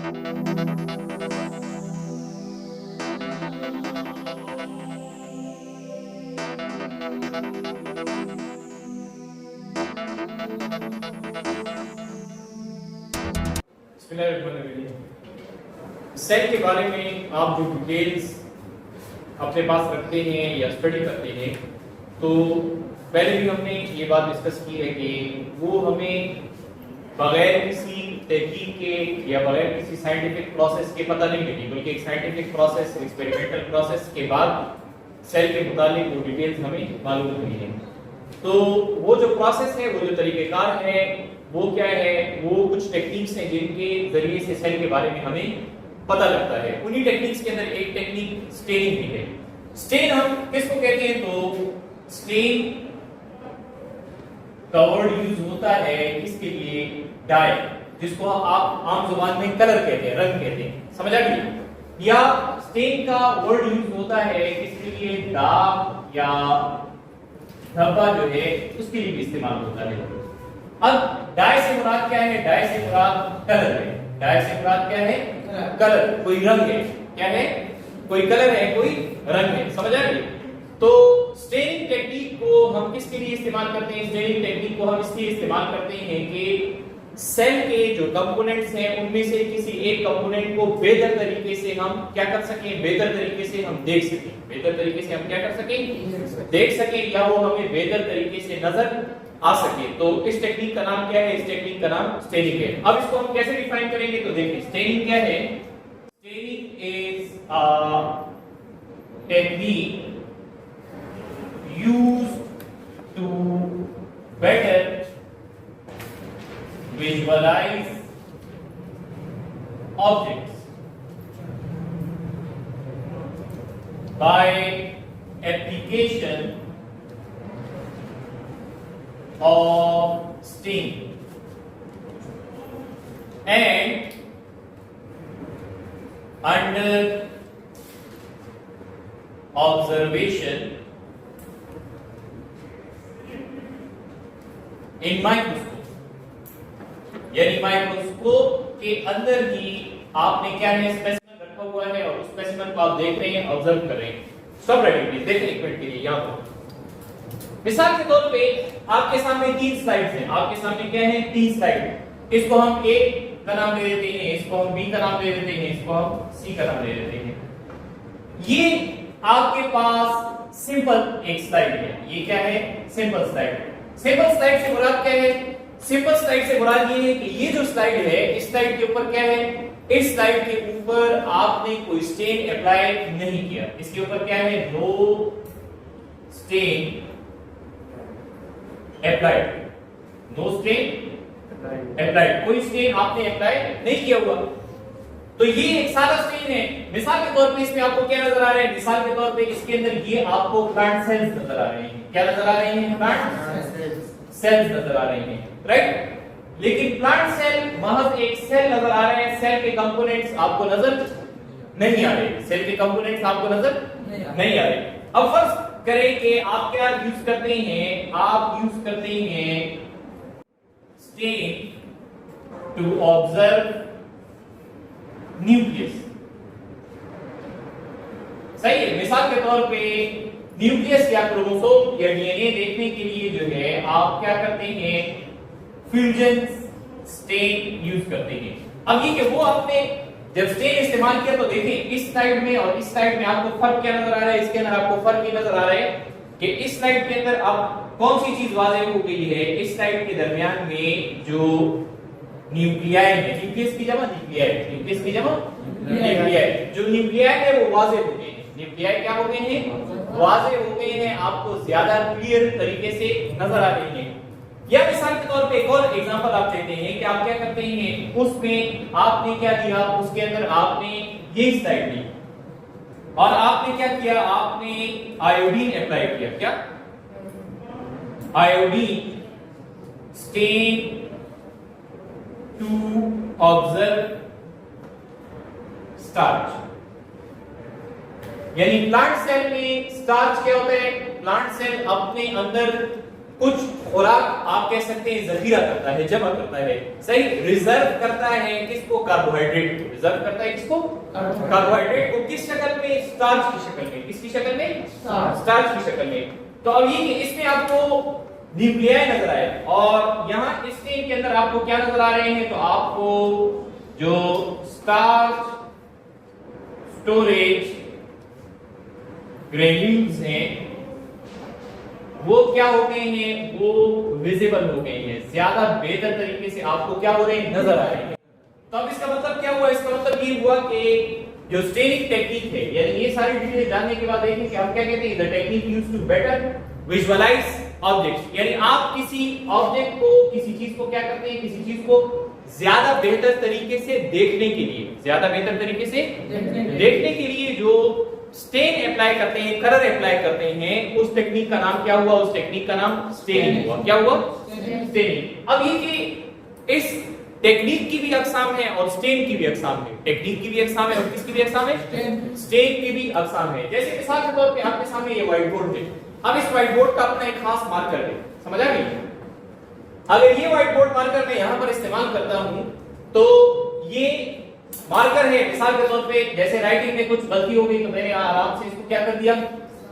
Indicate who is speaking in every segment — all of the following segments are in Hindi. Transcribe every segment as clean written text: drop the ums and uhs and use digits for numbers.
Speaker 1: सेल के बारे में आप जो डिटेल्स अपने पास रखते हैं या स्टडी करते हैं, तो पहले भी हमने ये बात डिस्कस की है कि वो हमें बगैर किसी तहकीक के या बगैर किसी साइंटिफिक प्रोसेस के पता नहीं लगी, बल्कि एक साइंटिफिक प्रोसेस, एक्सपेरिमेंटल प्रोसेस के बाद सेल के मुतालिक वो डिटेल्स हमें मालूम हुई है। तो वो जो प्रोसेस है, वो जो तरीक़ेकार है, वो क्या है? वो कुछ टेक्निक्स हैं जिनके जरिए से सेल के बारे में हमें पता लगता है। उन्हीं टेक्निक्स के अंदर एक टेक्निक स्टेनिंग भी है। स्टेन हम किसको कहते हैं? तो स्टेन का वर्ड यूज होता है किसके लिए? डाई, जिसको आप आम जुबान में कलर कहते हैं, रंग कहते हैं, समझ आ गई? या स्टेन का वर्ड यूज होता है किसके लिए? दाग या धब्बा जो है उसके लिए भी इस्तेमाल होता है। अब डाई से मुराद क्या है? डाई से मुराद कलर है। डाई से मुराद क्या है? कलर, कोई रंग है। क्या है? कोई कलर है, कोई रंग है, समझ आ गई? तो स्टेनिंग टेक्निक को हम किसके लिए इस्तेमाल करते हैं? स्टेनिंग टेक्निक को हम इसलिए इस्तेमाल करते हैं कि सेल के जो कंपोनेंट्स हैं उनमें से किसी एक कंपोनेंट को बेहतर तरीके से हम क्या कर सकें? बेहतर तरीके से हम देख सकें। बेहतर तरीके से हम क्या कर सकें? देख सकें, या वो हमें बेहतर तरीके से नजर आ सके। तो इस टेक्निक का नाम क्या है? इस टेक्निक का नाम स्टेनिंग है। अब इसको हम कैसे डिफाइन करेंगे? तो देखिए, स्टेनिंग क्या है? Staining is a technique used to better visualize objects by application of stain and under observation in microscope, यानी माइक्रोस्कोप के अंदर ही आपने क्या है? स्पेसिमेन रखा हुआ है और उस स्पेसिमेन को आप देख रहे हैं, ऑब्जर्व कर रहे हैं। सब रेडी, प्लीज देखें एक मिनट के लिए। यहां पर मिसाल के तौर पे आपके सामने 3 स्लाइड्स हैं। आपके सामने क्या है? 3 स्लाइड। इसको हम ए का नाम दे देते हैं, इसको हम बी का नाम दे देते हैं, इसको हम सी का नाम दे देते हैं। ये आपके पास सिंपल एक स्लाइड है। ये क्या है? Simple slide. सिंपल स्लाइड से मुराद क्या है? सिंपल स्लाइड से मुराद ये है कि ये जो स्लाइड है, इस स्लाइड के ऊपर क्या है? इस स्लाइड के ऊपर आपने कोई स्टेन अप्लाई नहीं किया। इसके ऊपर क्या है? No stain applied. No stain applied, कोई स्टेन आपने अप्लाई नहीं किया हुआ। तो ये एक सादा स्टेन है। मिसाल के तौर पे इसमें आपको क्या नजर आ रहा है? मिसाल के तौर पे इसके अंदर ये आपको प्लांट सेल्स नजर आ रहे हैं। क्या नजर आ रहे हैं? प्लांट सेल्स नजर आ रहे हैं, राइट? लेकिन प्लांट सेल महज एक सेल नजर आ रहे हैं। सेल के कंपोनेंट्स आपको नजर नहीं आ रहे। सेल के कंपोनेंट्स आपको नजर नहीं आ रहे। अब फर्ज करें कि आप क्या यूज करते हैं? आप यूज करते हैं स्टेन टू ऑब्जर्व न्यूक्लियस। सही है। मिसाल के तौर पे न्यूक्लियस या क्रोमोसोम या डीएनए देखने के लिए जो है आप क्या करते हैं? फ्यूजन स्टेन यूज करते हैं। अब ये कि वो आपने जब स्टेन इस्तेमाल किया तो देखिए इस साइड में और इस साइड में आपको फर्क क्या नजर आ रहा है? इसके अंदर आपको फर्क ये नजर आ रहा है कि इस साइड के अंदर अब कौन सी चीज वाज़ेह हो गई है? इस साइड के दरमियान में जो न्यूक्लियाई है, न्यूक्लियस की जमा न्यूक्लियाई, न्यूक्लियस की जमा न्यूक्लियाई, जो न्यूक्लियाई है वो वाज़ेह हो गए हैं। न्यूक्लियाई क्या हो गए हैं? वाज़ेह हो गए हैं, आपको ज्यादा क्लियर तरीके से नजर आ रही हैं। या मिसाल के तौर पे एक और एग्जांपल आप लेते हैं कि आप क्या करते हैं? उसमें आपने क्या किया? उसके अंदर आपने ये स्लाइड ली और आपने क्या किया? आपने आयोडीन अप्लाई किया। क्या? Iodine stain to observe starch. यानी प्लांट सेल में स्टार्च क्या होता है? प्लांट सेल अपने अंदर कुछ और आप कह सकते हैं जखीरा करता है, जमा करता है, सही। रिजर्व करता है किसको? कार्बोहाइड्रेट को। रिजर्व करता है किसको? कार्बोहाइड्रेट को। किस शक्ल में? स्टार्च की शक्ल में। किसकी शक्ल में? स्टार्च की शक्ल में। तो अब ये कि इसमें आपको न्यूक्लियाई नजर आए और यहाँ इस स्टेन के अंदर आपको क्या नजर आ रहे हैं? तो आपको जो स्टार्च स्टोरेज ग्रेन्यूल्स हैं वो क्या हो गए हैं? वो विजिबल हो गए हैं, ज्यादा बेहतर तरीके से आपको क्या हो रहे हैं? नजर आ रहे हैं। तो अब इसका मतलब क्या हुआ? इसका मतलब ये हुआ कि जो स्टेनिंग टेक्निक है, यानी ये सारी चीजें जानने के बाद देखें कि हम क्या कहते हैं, the technique used to better visualize objects, यानी आप किसी ऑब्जेक्ट को, किसी चीज को क्या करते हैं? किसी चीज को ज्यादा बेहतर तरीके से देखने के लिए, ज्यादा बेहतर तरीके से देखने के लिए जो स्टेन अप्लाई करते हैं, कलर अप्लाई करते हैं, उस टेक्निक का नाम क्या हुआ? उस टेक्निक का नाम स्टेनिंग हुआ। क्या हुआ? स्टेनिंग। अब ये कि इस टेक्निक की भी अकसाम है और स्टेन की भी अकसाम है। टेक्निक की भी अकसाम है और किसकी भी अकसाम है? स्टेन की भी अकसाम है। जैसे मिसाल के तौर पे आपके सामने ये व्हाइट बोर्ड है। अब इस व्हाइट बोर्ड का अपना एक खास मार्कर है, समझ आ गई? अगर ये व्हाइट बोर्ड मार्कर मैं यहां पर इस्तेमाल करता हूं तो ये मार्कर है, मिसाल के तौर पे जैसे राइटिंग में कुछ गलती हो गई तो मैंने आराम से इसको क्या कर दिया?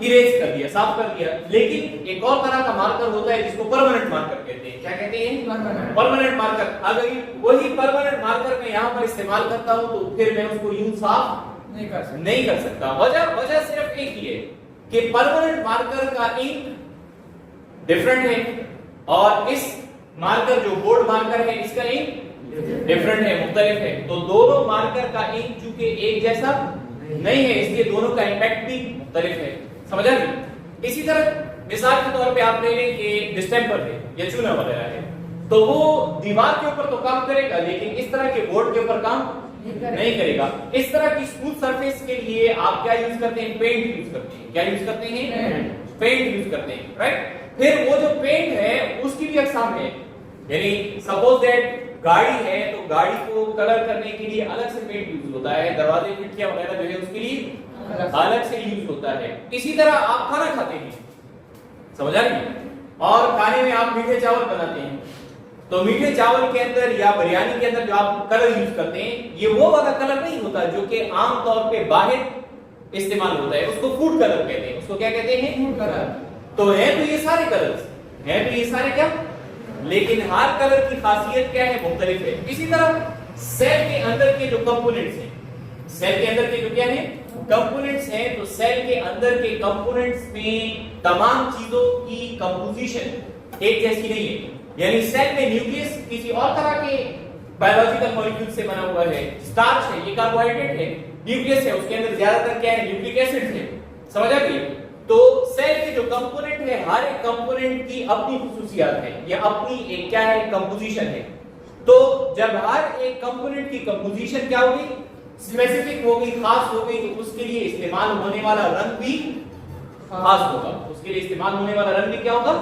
Speaker 1: इरेज कर दिया, साफ कर दिया। लेकिन एक और तरह का मार्कर होता है जिसको परमानेंट मार्कर कहते हैं। क्या कहते हैं? Permanent marker. अगर वही परमानेंट मार्कर मैं यहां पर इस्तेमाल करता हूं तो फिर मैं उसको यूं साफ नहीं कर सकता। वजह सिर्फ एक ही है कि परमानेंट मार्कर का इंक डिफरेंट है और इस मार्कर जो बोर्ड मार्कर है इसका इंक डिफरेंट है, मुख्तलिफ है। तो दोनों मार्कर का इंक चूंकि एक जैसा नहीं है इसलिए दोनों का इंपैक्ट भी मुख्तलिफ है, समझ आ गई? इसी तरह मिसाल के तौर पे आप ले लें कि डिस्टेंपर है या चूना वगैरह है, तो वो दीवार के ऊपर तो काम करेगा लेकिन इस तरह के बोर्ड के ऊपर काम नहीं करेगा। इस तरह की स्मूथ सरफेस के लिए आप क्या यूज करते हैं? पेंट यूज करते हैं। क्या यूज करते हैं? पेंट यूज करते हैं, राइट? फिर वो जो पेंट है उसकी भी अकसाम है, यानी सपोज दैट गाड़ी है तो गाड़ी को कलर करने के लिए अलग से पेंट यूज होता है, दरवाजे खिड़कियां वगैरह जो है उसके लिए अलग से यूज होता है। इसी तरह आप खाना खाते हैं, समझ आ रही? और खाने में आप मीठे चावल बनाते हैं तो मीठे चावल के अंदर या बिरयानी के अंदर जो आप कलर यूज करते हैं ये वो वाला कलर नहीं होता जो कि आम तौर पे बाहर इस्तेमाल होता है, उसको फूड कलर कहते हैं। उसको क्या कहते हैं? Food colour. तो है तो ये सारे कलर्स हैं, तो ये सारे क्या, लेकिन हर कलर की खासियत क्या है? मुख्तलिफ है। इसी तरह सेल के अंदर के जो कंपोनेंट्स हैं, सेल के अंदर के जो क्या है कंपोनेंट्स हैं, तो सेल के अंदर के कंपोनेंट्स में तमाम चीजों की कंपोजिशन एक जैसी नहीं है। यानी सेल में न्यूक्लियस किसी और तरह के बायोलॉजिकल मॉलिक्यूल से बना हुआ है, स्टार्च है, ये कार्बोहाइड्रेट है, न्यूक्लियस है उसके अंदर ज्यादातर क्या है? न्यूक्लिक एसिड है, समझ आ गई? तो सेल के जो कंपोनेंट है हर एक कंपोनेंट की अपनी खुसूसियात है, या अपनी एक क्या है? कंपोजिशन है। तो जब हर एक कंपोनेंट की कंपोजिशन क्या होगी? स्पेसिफिक होगी, खास होगी, तो उसके लिए इस्तेमाल होने वाला रंग भी खास होगा। उसके लिए इस्तेमाल होने वाला रंग भी क्या होगा?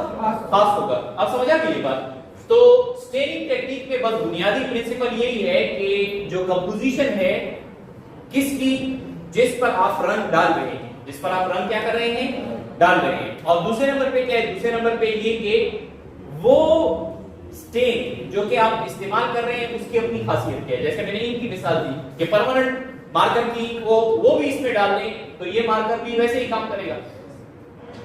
Speaker 1: खास होगा। अब समझ आ गई ये बात? तो स्टेनिंग टेक्निक में बस बुनियादी प्रिंसिपल यही है कि जो कंपोजिशन है किसकी, जिस पर आप रंग डाल रहे हैं, जिस पर आप रंग क्या कर रहे हैं? डाल रहे हैं। और दूसरे नंबर पे क्या है? दूसरे नंबर पे ये कि वो स्टेन जो कि आप इस्तेमाल कर रहे हैं उसकी अपनी खासियत क्या है। जैसे मैंने इनकी मिसाल दी कि परमानेंट मार्कर की वो भी इसमें डाल दें तो ये मार्कर भी वैसे ही काम करेगा।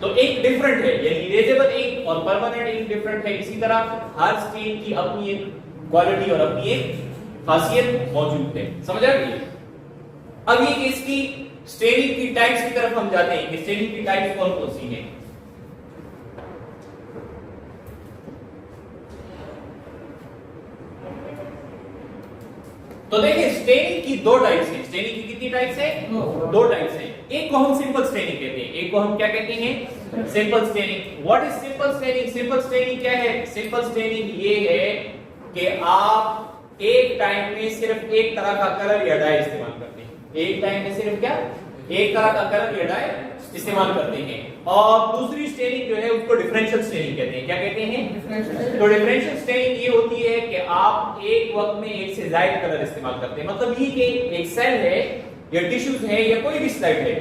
Speaker 1: तो एक डिफरेंट है, यानी इरेजेबल एक और परमानेंट एक डिफरेंट है। इसी तरह हर स्टेन की अपनी एक क्वालिटी और अपनी एक खासियत मौजूद है, समझ आ गई? अब ये इसकी स्टेनिंग की टाइप्स की तरफ हम जाते हैं कि स्टेनिंग की टाइप्स कौन कौन सी हैं। तो देखिए स्टेनिंग की दो टाइप्स हैं। स्टेनिंग की कितनी टाइप्स है? दो टाइप्स हैं। एक को हम सिंपल स्टेनिंग कहते हैं, एक को हम क्या कहते हैं? Simple staining. What is simple staining? Simple staining क्या है? सिंपल स्टेनिंग ये है कि आप एक टाइम में सिर्फ एक तरह का कलर या डाई इस्तेमाल करते हैं। एक टाइम में सिर्फ क्या? एक तरह का कलर या डाई इस्तेमाल करते हैं। और दूसरी स्टेनिंग जो है उसको डिफरेंशियल स्टेनिंग कहते हैं। क्या कहते हैं? तो डिफरेंशियल स्टेनिंग ये होती है कि आप एक वक्त में एक से ज्यादा कलर इस्तेमाल करते हैं। मतलब ये कि एक सेल है या टिश्यूज है या कोई भी स्लाइड है,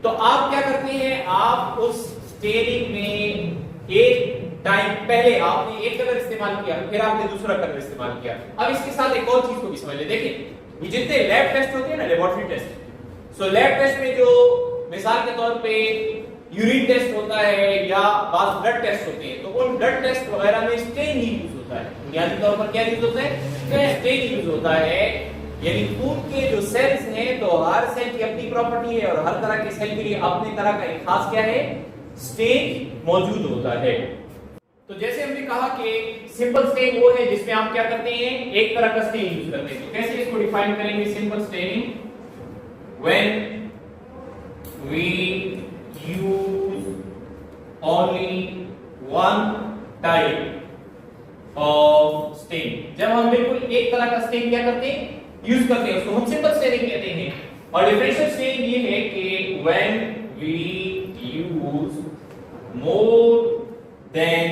Speaker 1: तो आप क्या करते हैं? आप उस स्टेनिंग में एक टाइम पहले आपने एक कलर इस्तेमाल किया, फिर आपने दूसरा कलर इस्तेमाल किया। अब इसके साथ एक और चीज को भी समझ ले। देखिए ये जितने लैब टेस्ट होते हैं ना, लेबोरेटरी टेस्ट, सो लैब टेस्ट में जो मिसाल के तौर पे यूरिन टेस्ट होता है या बाज़ ब्लड टेस्ट होते हैं, तो उन ब्लड टेस्ट वगैरह में स्टेन ही यूज होता है। बुनियादी तौर पर क्या यूज होता है? स्टेन यूज होता है। यानी खून के जो सेल्स हैं, तो हर सेल की अपनी प्रॉपर्टी है और हर तरह के सेल के लिए अपने तरह का एक खास क्या है? स्टेन मौजूद होता है। तो जैसे हमने कहा कि सिंपल स्टेन वो है जिसमें आप क्या करते हैं? एक तरह का स्टेन यूज करते हैं। तो कैसे इसको डिफाइन करेंगे? Simple staining, when we use only one type of stain। जब हम बिल्कुल एक तरह का स्टेन क्या करते हैं? यूज करते हैं, उसको हम सिंपल स्टेनिंग कहते हैं। और डिफरेंशियल स्टेन ये है कि when we use more than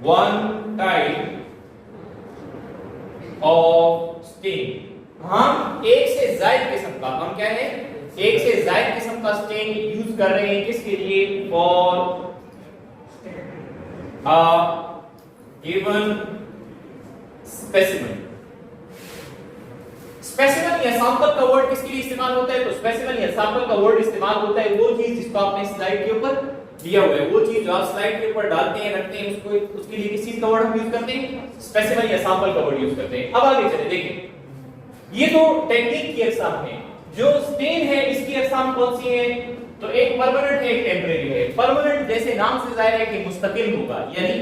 Speaker 1: one type of stain, हम एक से ज्यादा किस्म का, हम क्या है? एक से ज्यादा किस्म का स्टेन यूज कर रहे हैं। किसके लिए? For given specimen. स्पेसिमेन या सैंपल का वर्ड किसके लिए इस्तेमाल होता है? तो स्पेसिमेन या सैंपल का वर्ड इस्तेमाल होता है वो चीज जिसको आपने स्लाइड के ऊपर दिया हुआ है, वो चीज जो आप स्लाइड के ऊपर डालते हैं, रखते हैं, उसको उसके लिए किस चीज का वर्ड हम यूज करते हैं? स्पेसिमेन या सैंपल का वर्ड यूज करते हैं। अब आगे चले, देखिए ये तो टेक्निक की अक़साम है। जो स्टेन है इसकी अक़साम कौन सी है? तो एक परमानेंट है, एक टेम्परेरी है। परमानेंट जैसे नाम से जाहिर है कि मुस्तकिल होगा, यानी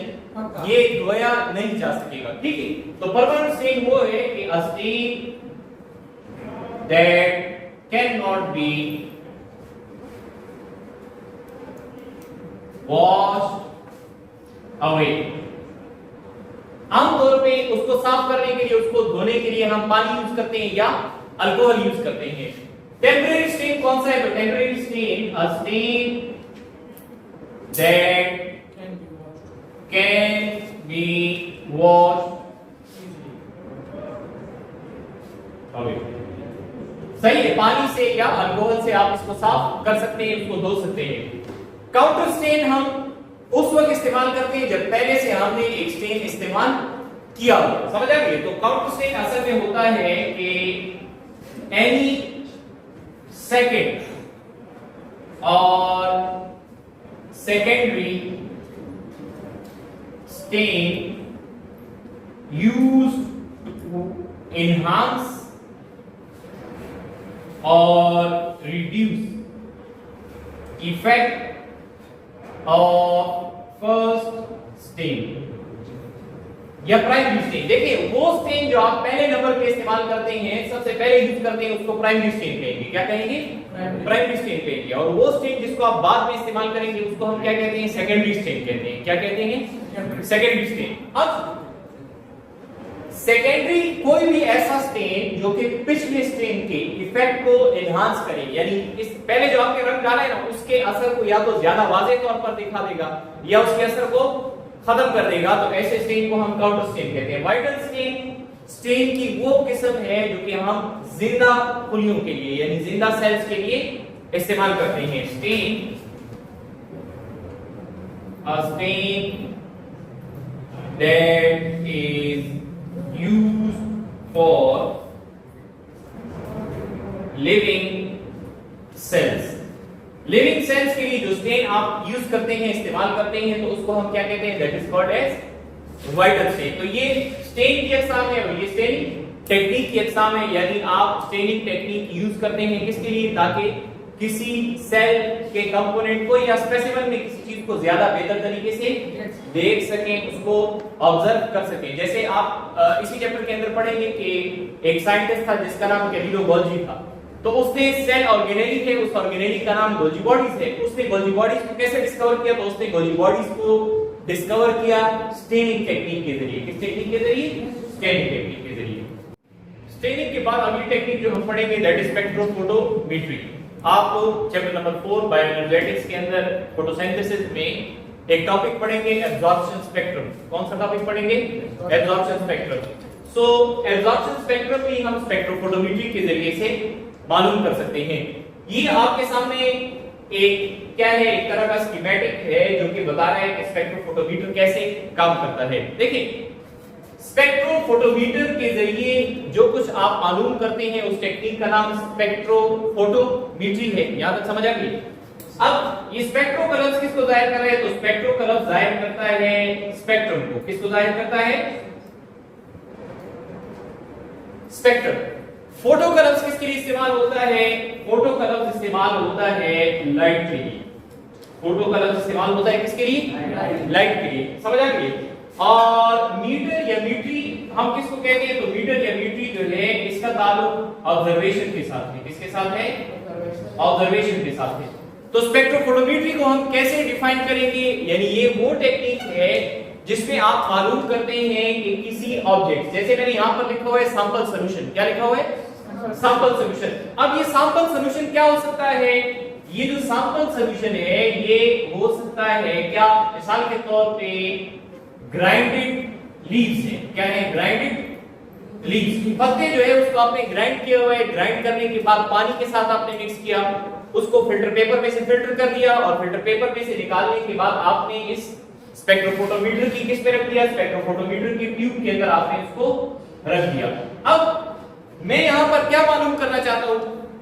Speaker 1: ये धोया नहीं जा सकेगा, ठीक है। तो परमानेंट स्टेन वो है कि a stain that can not be washed away. आमतौर पे उसको साफ करने के लिए, उसको धोने के लिए हम पानी यूज करते हैं या अल्कोहल यूज करते हैं। टेम्परेरी स्टेन कौन सा है? तो temporary stain a stain that can be washed away. सही है, पानी से या अल्कोहल से आप इसको साफ कर सकते हैं, इसको धो सकते हैं। काउंटर स्टेन हम उस वक्त इस्तेमाल करते हैं जब पहले से हमने एक स्टेन इस्तेमाल किया हो। समझ आ गई? तो काउंटर स्टेन असल में होता है कि एनी सेकेंड और secondary stain used to enhance और reduce effect of first stain या प्राइमरी स्टेन। देखिए वो स्टेन जो आप पहले नंबर पे इस्तेमाल करते हैं, सबसे पहले यूज करते हैं, उसको प्राइमरी स्टेन कहेंगे। क्या कहेंगे? प्राइमरी स्टेन कहेंगे। और वो स्टेन जिसको आप बाद में इस्तेमाल करेंगे उसको हम क्या कहते हैं? सेकेंडरी स्टेन कहते हैं। क्या कहते हैं? Secondary stand. अब सेकेंडरी कोई भी ऐसा स्टेन जो कि पिछले स्टेन के इफेक्ट को एनहांस करे, यानी इस पहले जो आपने रंग डाला है ना, उसके असर को या तो ज्यादा वाज़ेह तौर पर दिखा देगा या उसके असर को खत्म कर देगा, तो ऐसे स्टेन को हम काउंटर स्टेन कहते हैं। वाइटल स्टेन स्टेन की वो किस्म है जो कि हम जिंदा खुलियों के लिए यानी जिंदा सेल्स के लिए इस्तेमाल करते हैं। Stain a stain that is used for living cells। Living cells के लिए जो स्टेन आप यूज करते हैं, इस्तेमाल करते हैं, तो उसको हम क्या कहते हैं? That is called as vital stain. तो ये स्टेन की अक़साम है और ये स्टेनिंग टेक्निक की अक़साम है। यानी आप स्टेनिंग टेक्निक यूज करते हैं किसके लिए? ताकि किसी सेल के कंपोनेंट को या स्पेसिमेन में किसी चीज को ज्यादा बेहतर तरीके से देख सकें, उसको ऑब्जर्व कर सकें। जैसे आप इसी चैप्टर के अंदर पढ़ेंगे कि एक साइंटिस्ट था जिसका नाम कैलिलो गोल्जी था। तो उसने सेल ऑर्गेनेली थे, उस ऑर्गेनेली का नाम गोल्जी बॉडीज है। उसने गोल्जी बॉडीज को कैसे डिस्कवर किया? तो उसने गोल्जी बॉडीज को डिस्कवर किया स्टेनिंग टेक्निक के जरिए। किस टेक्निक के जरिए? स्टेनिंग टेक्निक के जरिए। स्टेनिंग के बाद अगली टेक्निक जो हम पढ़ेंगे दैट इज स्पेक्ट्रोफोटोमेट्री। आपको चैप्टर नंबर 4 बायोएनर्जेटिक्स के अंदर फोटोसिंथेसिस में एक टॉपिक पढ़ेंगे एब्जॉर्प्शन स्पेक्ट्रम। कौन सा टॉपिक पढ़ेंगे? Absorption spectrum. So absorption spectrum भी हम स्पेक्ट्रोफोटोमेट्री के जरिए से मालूम कर सकते हैं। ये आपके सामने एक क्या है, एक तरह का स्कीमेटिक है जो कि बता रहा है कि स्पेक्ट्रोफोटोमीटर कैसे काम करता है। देखिए स्पेक्ट्रोफोटोमीटर के जरिए जो कुछ आप मालूम करते हैं उस टेक्निक का नाम स्पेक्ट्रोफोटोमेट्री है। यहां तक समझ आ गई। अब ये स्पेक्ट्रो कलर्स किसको जाहिर कर रहे हैं, तो स्पेक्ट्रो कलर्स जाहिर करता है स्पेक्ट्रम को। किसको जाहिर करता है, स्पेक्ट्रम। फोटो कलर्स किसके लिए इस्तेमाल होता है, फोटो कलर्स इस्तेमाल होता है लाइट के लिए। फोटो कलर्स इस्तेमाल होता है किसके लिए, लाइट के लिए। समझ आ गई। और मीटर या मीट्री हम किसको कहते हैं, तो मीटर या मीट्री जो है इसका ताल्लुक ऑब्जर्वेशन के साथ है। किसके साथ है, ऑब्जर्वेशन के साथ है। तो स्पेक्ट्रोफोटोमेट्री को हम कैसे डिफाइन करेंगे, यानी ये वो टेक्निक है जिसमें आप मालूम करते हैं कि किसी ऑब्जेक्ट, जैसे मैंने यहां पर लिखा हुआ है सैंपल सॉल्यूशन, क्या लिखा हुआ है, सैंपल सॉल्यूशन। अब ये सैंपल सॉल्यूशन क्या हो सकता है, ये जो सैंपल सॉल्यूशन है ये हो सकता है क्या, मिसाल के तौर पे ग्राइंडेड लीव्स है। क्या है, ग्राइंडेड लीव्स, पत्ते जो है उसको आपने ग्राइंड किया हुआ है। ग्राइंड करने के बाद पानी के साथ आपने मिक्स किया, उसको फिल्टर पेपर में से फिल्टर कर दिया और फिल्टर पेपर में से निकालने के बाद आपने इस स्पेक्ट्रोफोटोमीटर की किस पे रख दिया, स्पेक्ट्रोफोटोमीटर की ट्यूब के अंदर आपने इसको रख दिया। अब मैं यहां पर क्या मालूम करना चाहता हूं,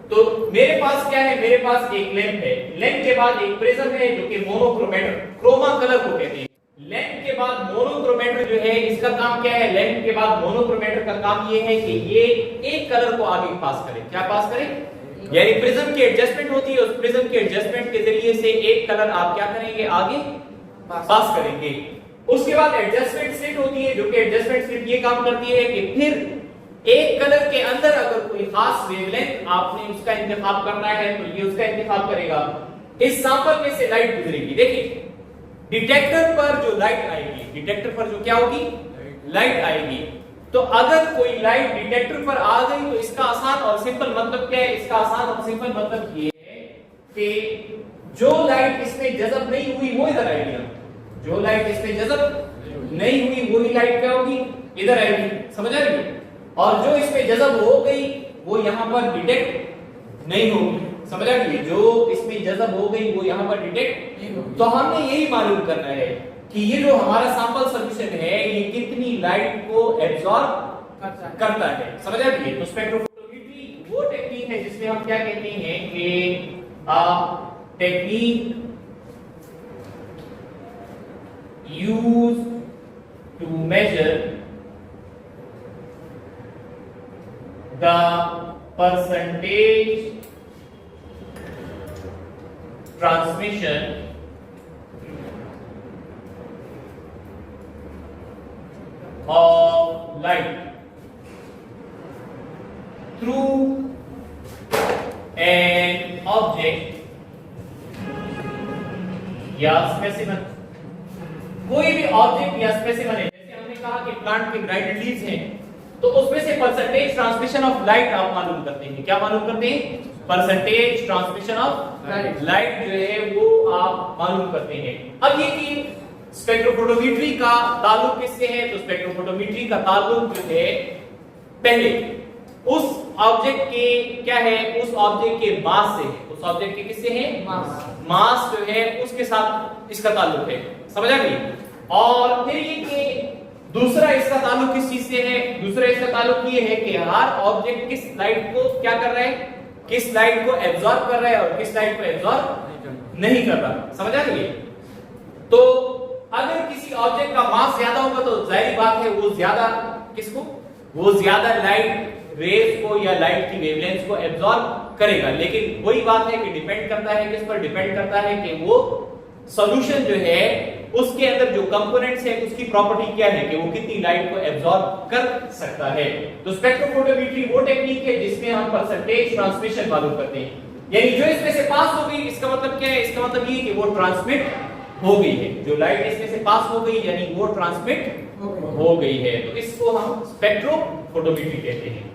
Speaker 1: तो मेरे पास क्या है, मेरे पास एक लैंप है, लैंप के बाद एक प्रिज्म है जो कि मोनोक्रोमेटर, क्रोमा कलर को कहते हैं। लैंप के बाद मोनोक्रोमेटर जो है इसका काम क्या है, लैंप के बाद मोनोक्रोमेटर का काम ये है कि ये एक कलर को आगे पास करे। क्या पास करे, यानी प्रिज्म की एडजस्टमेंट होती है, उस प्रिज्म के एडजस्टमेंट के जरिए से एक कलर आप क्या करेंगे, आगे पास करेंगे। उसके बाद एडजस्टमेंट स्लिट होती है जो कि एडजस्टमेंट स्लिट ये काम करती है कि फिर एक कलर के अंदर अगर कोई खास वेवलेंथ आपने उसका इंतखाब करना है तो ये उसका इंतखाब करेगा। इस सैंपल में से लाइट गुजरेगी। देखिए डिटेक्टर पर जो लाइट आएगी, डिटेक्टर पर जो क्या होगी, लाइट आएगी। तो अगर कोई लाइट डिटेक्टर पर आ गई तो इसका आसान और सिंपल मतलब क्या है, इसका आसान और सिंपल मतलब ये है कि जो लाइट इसमें जज़ब नहीं हुई वो इधर आएगी, जो लाइट इसमें जज़ब नहीं हुई वही लाइट क्या होगी, इधर आएगी। समझ आ रही है। और जो इसमें जज़ब हो गई वो यहां पर डिटेक्ट नहीं होगी। समझ आ रही है, जो इसमें जज़ब हो गई वो यहां पर डिटेक्ट नहीं होगी। तो हमने यही मालूम करना है कि ये जो हमारा सैंपल सॉल्यूशन है ये कितनी लाइट को एब्जॉर्ब करता है। समझ आ रही है। तो स्पेक्ट्रोफोटोमेट्री वो टेक्निक है जिसमें हम क्या कहते हैं कि technique used to measure the percentage transmission of light through an object या स्पेसिमेन। कोई भी ऑब्जेक्ट या स्पेसिमेन है, जैसे हमने कहा कि प्लांट के ग्राइंडेड लीव्स हैं, तो उसमें से परसेंटेज ट्रांसमिशन ऑफ लाइट आप मालूम करते हैं। क्या मालूम करते हैं, परसेंटेज ट्रांसमिशन ऑफ लाइट जो है वो आप मालूम करते हैं। अब ये कि स्पेक्ट्रोफोटोमेट्री का ताल्लुक किससे है, तो स्पेक्ट्रोफोटोमेट्री का ताल्लुक जो है पहले उस ऑब्जेक्ट के क्या है, उस ऑब्जेक्ट के मास से है। उस ऑब्जेक्ट के किससे है, मास जो है उसके साथ इसका ताल्लुक है। समझ आ गई। और फिर ये कि दूसरा इसका ताल्लुक किस चीज से है, दूसरा इसका ताल्लुक ये है कि हर ऑब्जेक्ट किस लाइट को क्या कर रहा है, किस लाइट को एब्जॉर्ब कर रहा है और किस लाइट को एब्जॉर्ब नहीं कर रहा। समझ आ रही है। तो अगर किसी ऑब्जेक्ट का मास ज्यादा होगा तो जाहिर बात है वो ज्यादा किसको, वो ज्यादा लाइट रेज को या लाइट की वेवलेंथ को एब्जॉर्ब करेगा। लेकिन वही बात है कि डिपेंड करता है किस पर, डिपेंड करता है कि वो सॉल्यूशन जो है उसके अंदर जो कंपोनेंट्स है उसकी प्रॉपर्टी क्या है कि वो कितनी लाइट को एब्जॉर्ब कर सकता है। तो स्पेक्ट्रोफोटोमेट्री वो टेक्निक है जिसमें हम परसेंटेज ट्रांसमिशन मालूम करते हैं, यानी जो इसमें से पास हो गई इसका मतलब क्या है, इसका मतलब ये कि वो ट्रांसमिट हो गई है, जो लाइट इसमें से पास हो गई यानी वो ट्रांसमिट हो गई है। तो इसको हम स्पेक्ट्रोफोटोमेट्री कहते हैं।